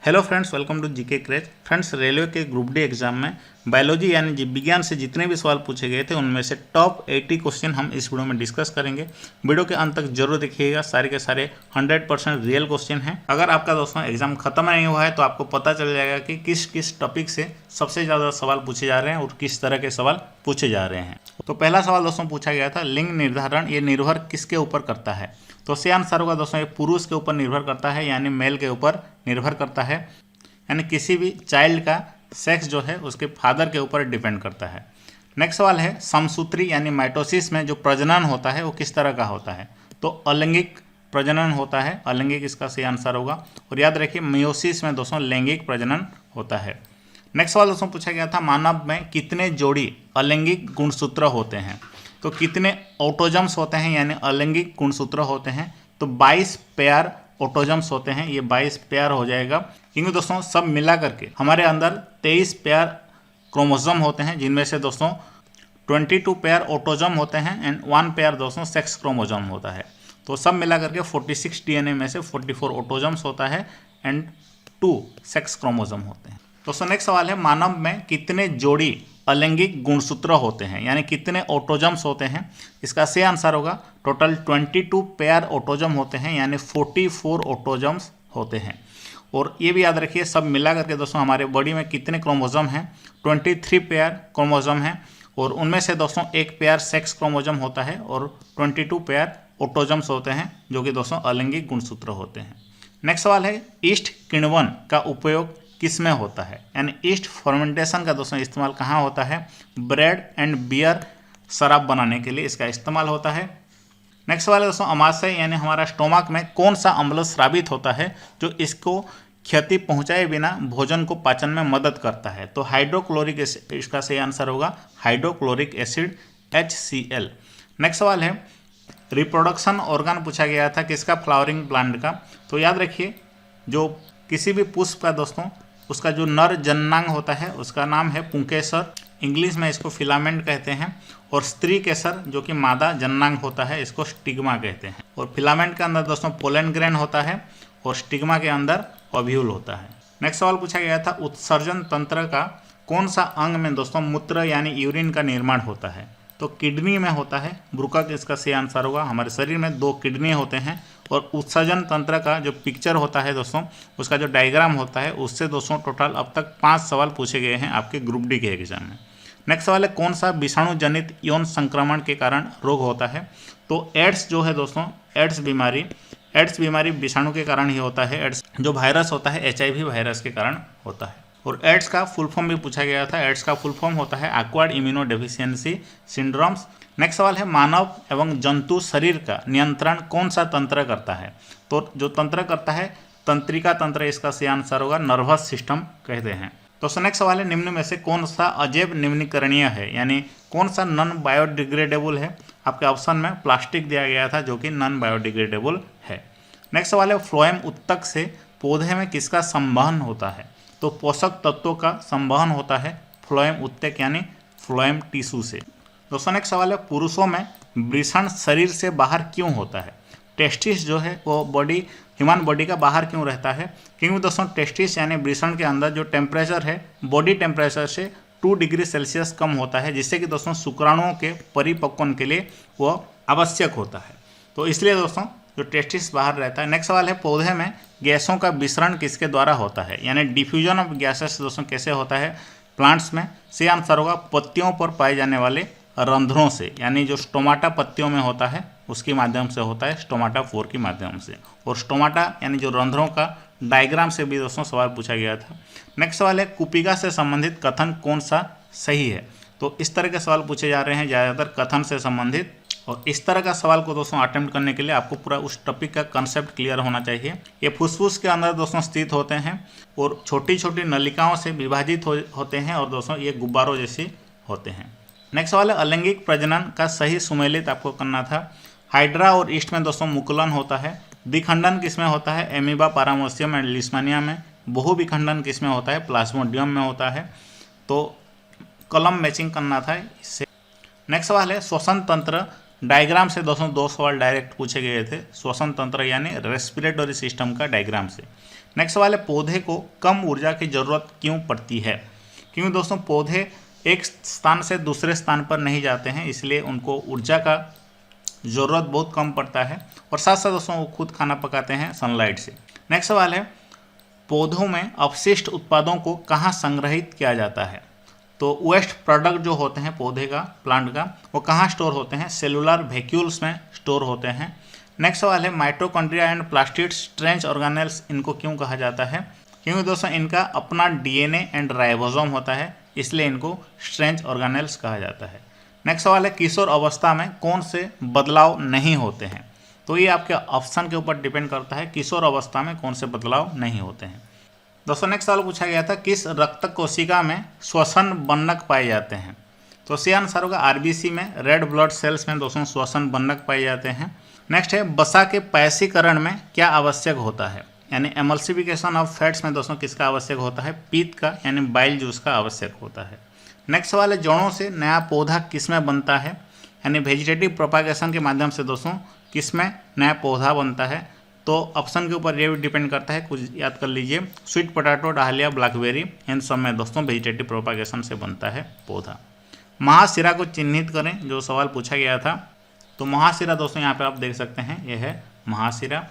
Hello friends, welcome to GK craze. Friends, railway के group D exam में biology यानी जीव विज्ञान से जितने भी सवाल पूछे गए थे उनमें से टॉप 80 क्वेश्चन हम इस वीडियो में डिस्कस करेंगे। वीडियो के अंत तक जरूर देखिएगा, सारे के सारे 100% रियल क्वेश्चन हैं। अगर आपका दोस्तों एग्जाम खत्म नहीं हुआ है तो आपको पता चल जाएगा कि किस किस टॉपिक से सबसे ज़्यादा सवाल पूछे जा रहे हैं और किस तरह के सवाल पूछे जा रहे हैं। तो पहला सवाल दोस्तों पूछा गया था, लिंग निर्धारण ये निर्भर किसके ऊपर करता है? तो सही आंसर होगा दोस्तों, ये पुरुष के ऊपर निर्भर करता है, यानी मेल के ऊपर निर्भर करता है। यानी किसी भी चाइल्ड का सेक्स जो है उसके फादर के ऊपर डिपेंड करता है। नेक्स्ट सवाल है, समसूत्री यानी माइटोसिस में जो प्रजनन होता है वो किस तरह का होता है? तो अलैंगिक प्रजनन होता है, अलैंगिक इसका सही आंसर होगा। और याद रखिए मेयोसिस में दोस्तों लैंगिक प्रजनन होता है। नेक्स्ट सवाल दोस्तों पूछा गया था, मानव में कितने जोड़ी अलैंगिक गुणसूत्र होते हैं? तो कितने ऑटोजम्स होते हैं यानी अलैंगिक गुणसूत्र होते हैं? तो 22 पेयर ऑटोजम्स होते हैं, ये 22 पेयर हो जाएगा, क्योंकि दोस्तों सब मिला करके हमारे अंदर 23 पेयर क्रोमोसोम होते हैं, जिनमें से दोस्तों 22 पेयर ऑटोजम होते हैं एंड 1 पेयर दोस्तों सेक्स क्रोमोसोम होता है। तो सब मिला करके 46 डीएनए में से 44 ऑटोजम्स होता है एंड 2 सेक्स क्रोमोसोम होते हैं। दोस्तों नेक्स्ट सवाल है, मानव में कितने जोड़ी अलैंगिक गुणसूत्र होते हैं यानी कितने ऑटोजम्स होते हैं? इसका सही आंसर होगा टोटल 22 पेयर ऑटोजम होते हैं, यानी 44 ऑटोजम्स होते हैं। और ये भी याद रखिए सब मिला करके दोस्तों हमारे बॉडी में कितने क्रोमोसोम हैं? 23 पेयर क्रोमोसोम हैं, और उनमें से दोस्तों 1 पेयर सेक्स क्रोमोसोम होता है और 22 पेयर ऑटोजम्स होते हैं, जो कि दोस्तों अलैंगिक गुणसूत्र होते हैं। नेक्स्ट सवाल है, ईस्ट किण्वन का उपयोग किस में होता है? यानी ईस्ट फर्मेंटेशन का दोस्तों इस्तेमाल कहाँ होता है? ब्रेड एंड बियर शराब बनाने के लिए इसका इस्तेमाल होता है। नेक्स्ट सवाल है दोस्तों, अमाशय यानी हमारा स्टोमक में कौन सा अम्ल स्रावित होता है जो इसको क्षति पहुंचाए बिना भोजन को पाचन में मदद करता है? तो हाइड्रोक्लोरिक एसिड इसका सही आंसर होगा, हाइड्रोक्लोरिक एसिड HCl। नेक्स्ट सवाल है, रिप्रोडक्शन ऑर्गन पूछा गया था किसका? फ्लावरिंग प्लांट का। तो याद रखिए जो किसी भी पुष्प का दोस्तों उसका जो नर जननांग होता है उसका नाम है पुंकेसर, इंग्लिश में इसको फिलामेंट कहते हैं। और स्त्री केसर जो कि मादा जननांग होता है इसको स्टिग्मा कहते हैं। और फिलामेंट के अंदर दोस्तों पोलन ग्रेन होता है और स्टिग्मा के अंदर ओव्यूल होता है। नेक्स्ट सवाल पूछा गया था, उत्सर्जन तंत्र का कौन सा अंग में दोस्तों मूत्र यानी यूरिन का निर्माण होता है? तो किडनी में होता है, ब्रुकक इसका सही आंसर होगा। हमारे शरीर में 2 किडनी होते हैं और उत्सर्जन तंत्र का जो पिक्चर होता है दोस्तों उसका जो डायग्राम होता है उससे दोस्तों टोटल अब तक 5 सवाल पूछे गए हैं आपके ग्रुप डी के एग्जाम में। नेक्स्ट सवाल है, कौन सा विषाणु जनित यौन संक्रमण के कारण रोग होता है? तो एड्स जो है दोस्तों, एड्स बीमारी विषाणु के कारण ही होता है। एड्स जो वायरस होता है HIV वायरस के कारण होता है। और एड्स का फुल फॉर्म भी पूछा गया था, एड्स का फुल फॉर्म होता है acquired immuno deficiency syndromes. Next सवाल है, मानव एवं जंतु शरीर का नियंत्रण कौन सा तंत्र करता है? तो जो तंत्र करता है तंत्रिका तंत्र, इसका सही आंसर होगा, नर्वस सिस्टम कहते हैं। तो नेक्स्ट सवाल है, निम्न में से कौन सा अजैव निम्नीकरणीय है यानी कौन सा नॉन बायोडिग्रेडेबल है? आपके ऑप्शन में प्लास्टिक दिया गया था जो कि नॉन बायोडिग्रेडेबल है। नेक्स्ट सवाल है, फ्लोएम उत्तक से पौधे में किसका संवहन होता है? तो पोषक तत्वों का संवहन होता है फ्लोएम उत्तक यानी फ्लोएम टिश्यू से। दोस्तों नेक्स्ट सवाल है, पुरुषों में वृषण शरीर से बाहर क्यों होता है? टेस्टिस जो है वो ह्यूमन बॉडी का बाहर क्यों रहता है? क्योंकि दोस्तों टेस्टिस यानी वृषण के अंदर जो टेम्परेचर है बॉडी टेम्परेचर से 2 डिग्री सेल्सियस कम होता है, जिससे कि दोस्तों शुक्राणुओं के परिपक्वन के लिए वो आवश्यक होता है। तो इसलिए दोस्तों जो टेस्टिस बाहर रहता है। नेक्स्ट सवाल है, पौधे में गैसों का विसरण किसके द्वारा होता है? यानी डिफ्यूजन ऑफ गैसेस दोस्तों कैसे होता है प्लांट्स में? सही आंसर होगा, पत्तियों पर पाए जाने वाले रंध्रों से, यानी जो स्टोमाटा पत्तियों में होता है उसके माध्यम से होता है, स्टोमाटा 4 के माध्यम से। और स्टोमाटा यानी जो रंध्रों का डायग्राम से भी दोस्तों सवाल पूछा गया था। नेक्स्ट सवाल है, कुपिका से संबंधित कथन कौन सा सही है? तो इस तरह के सवाल पूछे जा रहे हैं ज़्यादातर कथन से संबंधित, और इस तरह का सवाल को दोस्तों अटेम्प्ट करने के लिए आपको पूरा उस टॉपिक का कंसेप्ट क्लियर होना चाहिए। ये फुसफुस के अंदर दोस्तों स्थित होते हैं और छोटी छोटी नलिकाओं से विभाजित होते हैं, और दोस्तों ये गुब्बारों जैसे होते हैं। नेक्स्ट सवाल है, अलैंगिक प्रजनन का सही सुमेलित आपको करना था। हाइड्रा और ईस्ट में दोस्तों मुकुलन होता है। द्विखंडन किसमें होता है? एमीबा, पैरामोसियम एंड लिस्मानिया में। बहुविखंडन किसमें होता है? प्लाज्मोडियम में होता है। तो कॉलम मैचिंग करना था इससे। नेक्स्ट सवाल है, श्वसन तंत्र डायग्राम से दोस्तों 2 सवाल डायरेक्ट पूछे गए थे, श्वसन तंत्र यानी रेस्पिरेटरी सिस्टम का डायग्राम से। नेक्स्ट सवाल है, पौधे को कम ऊर्जा की जरूरत क्यों पड़ती है? क्योंकि दोस्तों पौधे एक स्थान से दूसरे स्थान पर नहीं जाते हैं, इसलिए उनको ऊर्जा का ज़रूरत बहुत कम पड़ता है, और साथ साथ दोस्तों वो खुद खाना पकाते हैं सनलाइट से। नेक्स्ट सवाल है, पौधों में अपशिष्ट उत्पादों को कहाँ संग्रहित किया जाता है? तो वेस्ट प्रोडक्ट जो होते हैं पौधे का, प्लांट का, वो कहाँ स्टोर होते हैं? सेलुलर वैक्यूल्स में स्टोर होते हैं। नेक्स्ट सवाल है, माइटोकॉन्ड्रिया एंड प्लास्टिड स्ट्रेंच ऑर्गेनेल्स इनको क्यों कहा जाता है? क्योंकि दोस्तों इनका अपना डीएनए एंड राइबोसोम होता है, इसलिए इनको स्ट्रेंच ऑर्गेनेल्स कहा जाता है। नेक्स्ट सवाल है, किशोर अवस्था में कौन से बदलाव नहीं होते हैं? तो ये आपके ऑप्शन के ऊपर डिपेंड करता है, किशोर अवस्था में कौन से बदलाव नहीं होते हैं। दोस्तों नेक्स्ट सवाल पूछा गया था, किस रक्त कोशिका में श्वसन बन्नक पाए जाते हैं? तो सी आंसर होगा आरबीसी में, रेड ब्लड सेल्स में दोस्तों श्वसन बन्नक पाए जाते हैं। नेक्स्ट है, वसा के पैसीकरण में क्या आवश्यक होता है? यानी एमल्सिफिकेशन ऑफ फैट्स में दोस्तों किसका आवश्यक होता है? पीत का यानी बाइल जूस का आवश्यक होता है। नेक्स्ट सवाल है, जड़ों से नया पौधा किसमें बनता है? यानी वेजिटेटिव प्रोपागेशन के माध्यम से दोस्तों किसमें नया पौधा बनता है? तो ऑप्शन के ऊपर ये भी डिपेंड करता है, कुछ याद कर लीजिए, स्वीट पोटैटो, डाहलिया, ब्लैकबेरी, इन सब में दोस्तों वेजिटेटिव प्रोपागेशन से बनता है पौधा। महाशिरा को चिन्हित करें, जो सवाल पूछा गया था। तो महाशिरा दोस्तों यहाँ पे आप देख सकते हैं, यह है महाशिरा।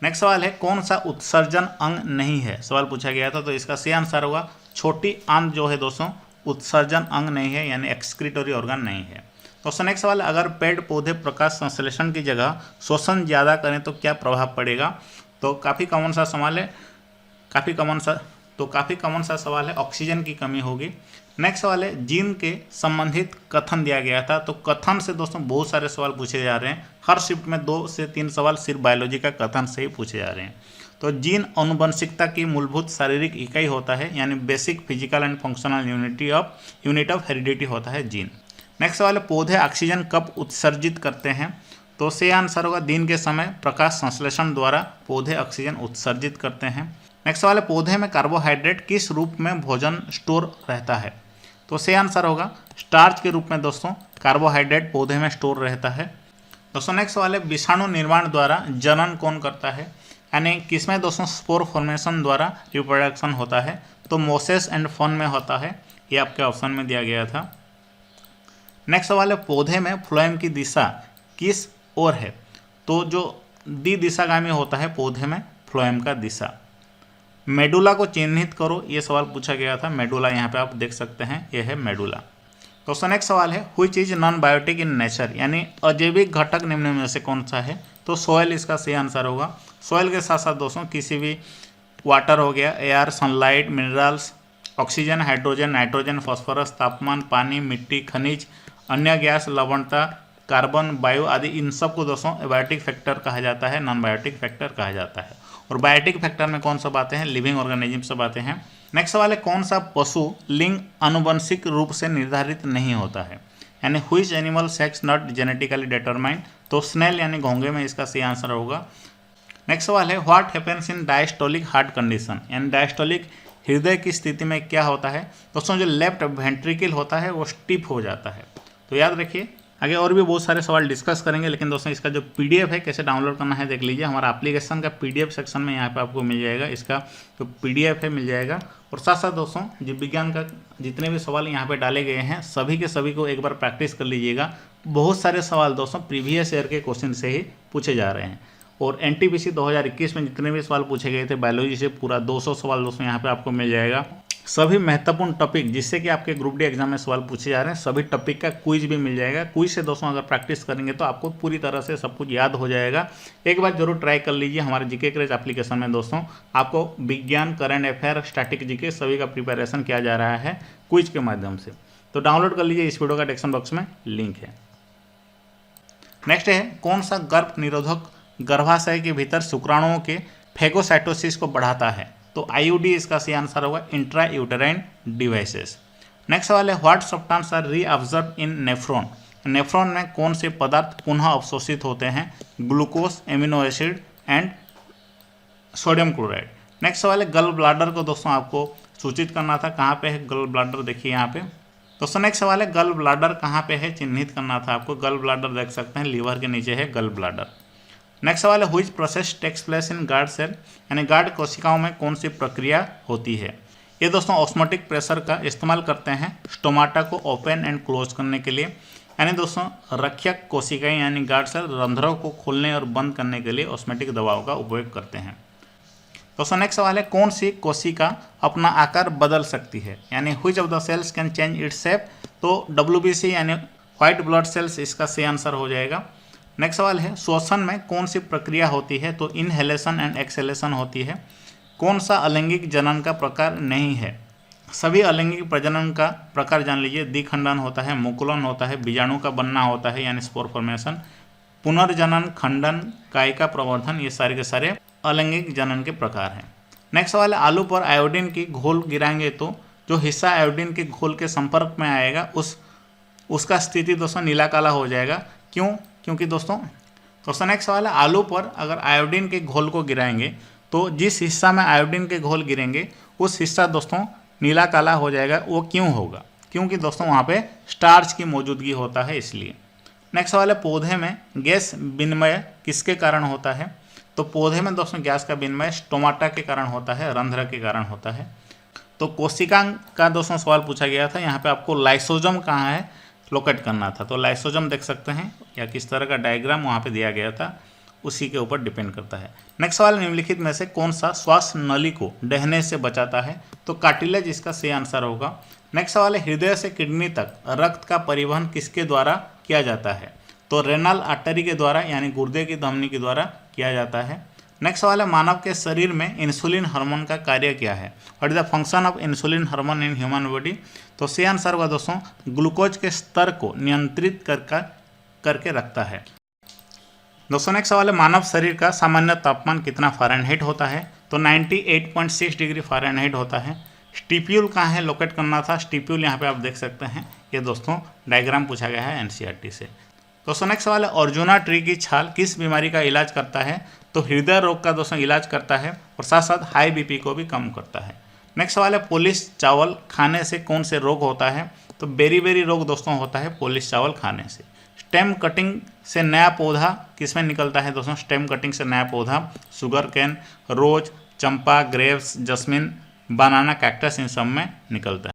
नेक्स्ट सवाल है, कौन सा उत्सर्जन अंग नहीं है? सवाल पूछा गया था, तो इसका सही आंसर होगा छोटी आंत जो है दोस्तों उत्सर्जन अंग नहीं है, यानी एक्सक्रीटरी ऑर्गन नहीं है। दोस्तों नेक्स्ट सवाल है, अगर पेड़ पौधे प्रकाश संश्लेषण की जगह शोषण ज़्यादा करें तो क्या प्रभाव पड़ेगा? तो काफ़ी कॉमन सा सवाल है, काफ़ी कॉमन सा सवाल है, ऑक्सीजन की कमी होगी। नेक्स्ट सवाल है, जीन के संबंधित कथन दिया गया था। तो कथन से दोस्तों बहुत सारे सवाल पूछे जा रहे हैं, हर शिफ्ट में 2 से 3 सवाल सिर्फ बायोलॉजी का कथन से ही पूछे जा रहे हैं। तो जीन आनुवंशिकता की मूलभूत शारीरिक इकाई होता है, यानी basic physical and functional unit of heredity होता है जीन। नेक्स्ट सवाल है, पौधे ऑक्सीजन कब उत्सर्जित करते हैं? तो सही आंसर होगा दिन के समय प्रकाश संश्लेषण द्वारा पौधे ऑक्सीजन उत्सर्जित करते हैं। नेक्स्ट सवाल है, पौधे में कार्बोहाइड्रेट किस रूप में भोजन स्टोर रहता है? तो सही आंसर होगा स्टार्च के रूप में दोस्तों कार्बोहाइड्रेट पौधे में स्टोर रहता है। दोस्तों नेक्स्ट सवाल है, विषाणु निर्माण द्वारा जनन कौन करता है? यानी किसमें दोस्तों स्पोर फॉर्मेशन द्वारा रिप्रोडक्शन होता है? तो मोसेस एंड फन में होता है, ये आपके ऑप्शन में दिया गया था। नेक्स्ट सवाल है, पौधे में फ्लोएम की दिशा किस ओर है? तो जो दिशागामी होता है पौधे में फ्लोएम का दिशा। मेडुला को चिन्हित करो, ये सवाल पूछा गया था। मेडुला यहाँ पे आप देख सकते हैं, यह है मेडुला। दोस्तों नेक्स्ट सवाल है, which is non biotic in nature? यानी अजैविक घटक निम्न में से कौन सा है? तो सोयल इसका सही आंसर होगा। सोयल के साथ साथ दोस्तों किसी भी वाटर हो गया, air, sunlight, minerals, oxygen, hydrogen, nitrogen, phosphorus, तापमान, पानी, मिट्टी, खनिज, अन्य गैस, लवणता, कार्बन, वायु आदि, इन सब को दोस्तों एबायोटिक फैक्टर कहा जाता है, नॉन बायोटिक फैक्टर कहा जाता है। और बायोटिक फैक्टर में कौन सब आते हैं? लिविंग ऑर्गेनिज्म सब आते हैं। नेक्स्ट सवाल है, कौन सा पशु लिंग आनुवंशिक रूप से निर्धारित नहीं होता है? यानी which animal sex not genetically determined? तो स्नेल यानी घोंगे में इसका सही आंसर होगा। नेक्स्ट सवाल है, what happens in diastolic heart condition? यानी डायस्टोलिक हृदय की स्थिति में क्या होता है? दोस्तों जो लेफ्ट वेंट्रिकल होता है वो स्टिफ हो जाता है। तो याद रखिए, आगे और भी बहुत सारे सवाल डिस्कस करेंगे, लेकिन दोस्तों इसका जो पीडीएफ है कैसे डाउनलोड करना है देख लीजिए, हमारा एप्लीकेशन का पीडीएफ सेक्शन में यहाँ पे आपको मिल जाएगा, इसका जो पीडीएफ है मिल जाएगा। और साथ साथ दोस्तों जीव विज्ञान का जितने भी सवाल यहाँ पे डाले गए हैं सभी के सभी को एक बार प्रैक्टिस कर लीजिएगा। बहुत सारे सवाल दोस्तों प्रीवियस ईयर के क्वेश्चन से ही पूछे जा रहे हैं। और एनटीपीसी 2021 में जितने भी सवाल पूछे गए थे बायोलॉजी से, पूरा 200 सवाल दोस्तों यहाँ पे आपको मिल जाएगा। सभी महत्वपूर्ण टॉपिक जिससे कि आपके ग्रुप डी एग्जाम में सवाल पूछे जा रहे हैं, सभी टॉपिक का क्विज भी मिल जाएगा। क्विज से दोस्तों अगर प्रैक्टिस करेंगे तो आपको पूरी तरह से सब कुछ याद हो जाएगा। एक बार जरूर ट्राई कर लीजिए हमारे जीके क्रेज एप्लीकेशन में दोस्तों, आपको विज्ञान, करंट अफेयर, स्टैटिक जीके सभी का प्रिपरेशन किया जा रहा है क्विज के माध्यम से। तो डाउनलोड कर लीजिए, इस वीडियो का डिस्क्रिप्शन बॉक्स में लिंक है। नेक्स्ट है, कौन सा गर्भ निरोधक गर्भाशय के भीतर शुक्राणुओं के फेगोसाइटोसिस को बढ़ाता है? तो आईयूडी इसका सही आंसर होगा, इंट्रा यूटेराइन डिवाइसेस। नेक्स्ट सवाल है, what substance are reabsorb in nephron? Nephron में कौन से पदार्थ पुनः अवशोषित होते हैं? Glucose, amino acid and sodium chloride. Next सवाल है, गल ब्लाडर को दोस्तों आपको सूचित करना था, कहाँ पे है गल ब्लाडर? देखिए यहाँ पे दोस्तों नेक्स्ट सवाल है गल ब्लाडर कहाँ पे है, चिन्हित करना था आपको। गल ब्लाडर देख सकते हैं लीवर के नीचे है गल ब्लाडर। नेक्स्ट सवाल है which process takes place in guard cell, यानी गार्ड कोशिकाओं में कौन सी प्रक्रिया होती है। ये दोस्तों ऑस्मोटिक प्रेशर का इस्तेमाल करते हैं स्टोमाटा को ओपन एंड क्लोज करने के लिए, यानी दोस्तों रक्षक कोशिकाएं यानी गार्ड सेल रंध्रों को खोलने और बंद करने के लिए ऑस्मोटिक दबाव का उपयोग करते हैं। दोस्तों नेक्स्ट सवाल है कौन सी कोशिका अपना आकार बदल सकती है, यानी which of the cells can change its shape. तो WBC यानी व्हाइट ब्लड सेल्स इसका सही आंसर हो जाएगा। नेक्स्ट सवाल है श्वसन में कौन सी प्रक्रिया होती है, तो इनहेलेशन एंड एक्सहेलेशन होती है। कौन सा अलैंगिक जनन का प्रकार नहीं है, सभी अलैंगिक प्रजनन का प्रकार जान लीजिए। द्विखंडन होता है, मुकुलन होता है, बीजाणु का बनना होता है यानी स्पोर फॉर्मेशन, पुनर्जनन, खंडन, कायिका प्रवर्धन, ये सारे के सारे अलैंगिक जनन के प्रकार हैं। नेक्स्ट सवाल है आलू पर आयोडीन की घोल गिराएंगे तो जो हिस्सा आयोडीन के घोल के संपर्क में आएगा उसका स्थिति दोस्तों नीला काला हो जाएगा। क्यों? क्योंकि दोस्तों नेक्स्ट सवाल है आलू पर अगर आयोडीन के घोल को गिराएंगे तो जिस हिस्सा में आयोडीन के घोल गिरेंगे उस हिस्सा दोस्तों नीला काला हो जाएगा। वो क्यों होगा? क्योंकि दोस्तों वहाँ पे स्टार्च की मौजूदगी होता है इसलिए। नेक्स्ट सवाल है पौधे में गैस विनिमय किसके कारण होता है, तो पौधे में दोस्तों गैस का विनिमय स्टोमाटा के कारण होता है, रंध्र के कारण होता है। तो कोशिका का दोस्तों सवाल पूछा गया था, यहाँ पे आपको लाइसोजम कहाँ है लोकेट करना था। तो लाइसोजम देख सकते हैं या किस तरह का डायग्राम वहाँ पे दिया गया था, उसी के ऊपर डिपेंड करता है। नेक्स्ट सवाल निम्नलिखित में से कौन सा श्वास नली को ढहने से बचाता है, तो कार्टिलेज इसका सही आंसर होगा। नेक्स्ट सवाल है हृदय से किडनी तक रक्त का परिवहन किसके द्वारा किया जाता है, तो रेनल आर्टरी के द्वारा यानी गुर्दे की धमनी के द्वारा किया जाता है। नेक्स्ट सवाल है मानव के शरीर में इंसुलिन हार्मोन का कार्य क्या है, what is the function of insulin hormone in human body. तो सही आंसर होगा दोस्तों ग्लूकोज के स्तर को नियंत्रित करके रखता है। दोस्तों नेक्स्ट सवाल है मानव शरीर का सामान्य तापमान कितना फ़ारेनहाइट होता है, तो 98.6 डिग्री फ़ारेनहाइट होता है। स्टिप्यूल कहाँ है लोकेट करना था, स्टिप्यूल यहाँ पे आप देख सकते हैं, ये दोस्तों डायग्राम पूछा गया है NCERT से। दोस्तों नेक्स्ट सवाल है अर्जुना ट्री की छाल किस बीमारी का इलाज करता है, तो हृदय रोग का दोस्तों इलाज करता है और साथ साथ हाई BP को भी कम करता है। नेक्स्ट सवाल है पोलिश चावल खाने से कौन से रोग होता है, तो बेरी रोग दोस्तों होता है पोलिश चावल खाने से। स्टेम कटिंग से नया पौधा किसमें निकलता है दोस्तों, स्टेम कटिंग से नया पौधा शुगर कैन, रोज, चंपा, ग्रेप्स, जस्मिन, बनाना, कैक्टस इन सब में निकलता है।